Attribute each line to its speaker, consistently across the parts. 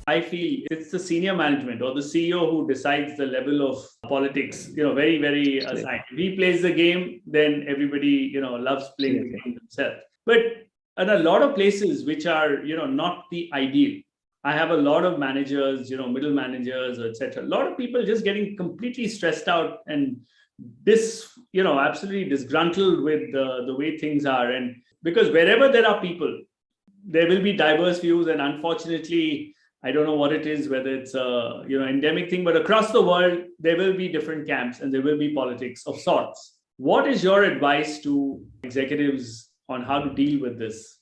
Speaker 1: I feel it's the senior management or the CEO who decides the level of politics, very, very assigned. If he plays the game, then everybody, loves playing the game themselves. But in a lot of places which are, not the ideal, I have a lot of managers, middle managers, etc. A lot of people just getting completely stressed out and absolutely disgruntled with the way things are. And because wherever there are people, there will be diverse views. And unfortunately, I don't know what it is, whether it's a endemic thing, but across the world, there will be different camps and there will be politics of sorts. What is your advice to executives on how to deal with this?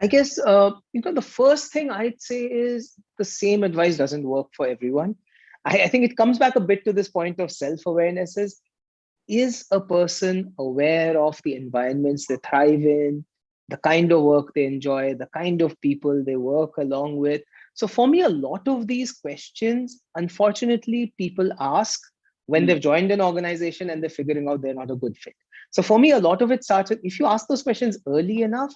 Speaker 2: I guess, the first thing I'd say is the same advice doesn't work for everyone. I think it comes back a bit to this point of self-awareness. Is a person aware of the environments they thrive in, the kind of work they enjoy, the kind of people they work along with? So for me, a lot of these questions, unfortunately, people ask when they've joined an organization and they're figuring out they're not a good fit. So for me, a lot of it starts with, if you ask those questions early enough,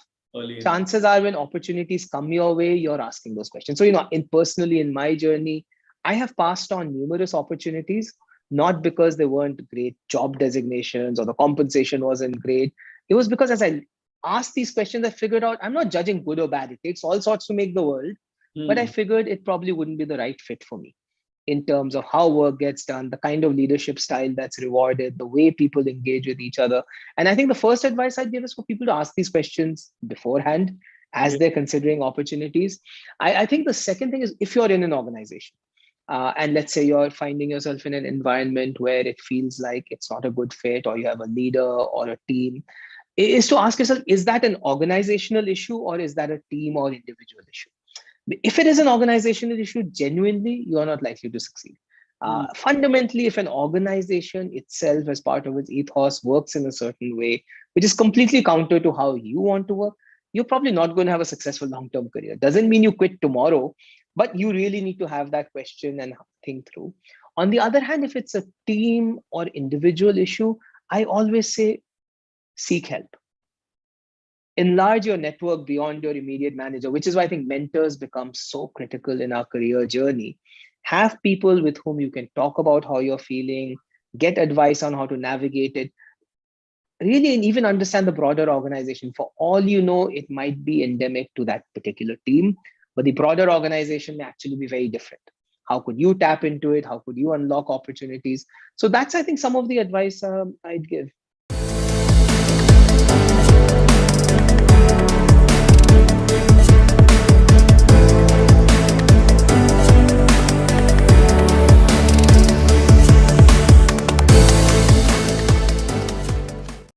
Speaker 2: chances are when opportunities come your way, you're asking those questions. So, personally in my journey, I have passed on numerous opportunities, not because they weren't great job designations or the compensation wasn't great. It was because as I asked these questions, I figured out I'm not judging good or bad. It takes all sorts to make the world. But I figured it probably wouldn't be the right fit for me in terms of how work gets done, the kind of leadership style that's rewarded, the way people engage with each other. And I think the first advice I'd give is for people to ask these questions beforehand as they're considering opportunities. I think the second thing is, if you're in an organization, and let's say you're finding yourself in an environment where it feels like it's not a good fit, or you have a leader or a team, is to ask yourself, is that an organizational issue or is that a team or individual issue? If it is an organizational issue, genuinely, you're not likely to succeed. Fundamentally, if an organization itself, as part of its ethos, works in a certain way, which is completely counter to how you want to work, you're probably not going to have a successful long-term career. Doesn't mean you quit tomorrow, but you really need to have that question and think through. On the other hand, if it's a team or individual issue, I always say, seek help. Enlarge your network beyond your immediate manager, which is why I think mentors become so critical in our career journey. Have people with whom you can talk about how you're feeling, get advice on how to navigate it, really, and even understand the broader organization. For all you know, it might be endemic to that particular team, but the broader organization may actually be very different. How could you tap into it? How could you unlock opportunities? So that's, I think, some of the advice I'd give.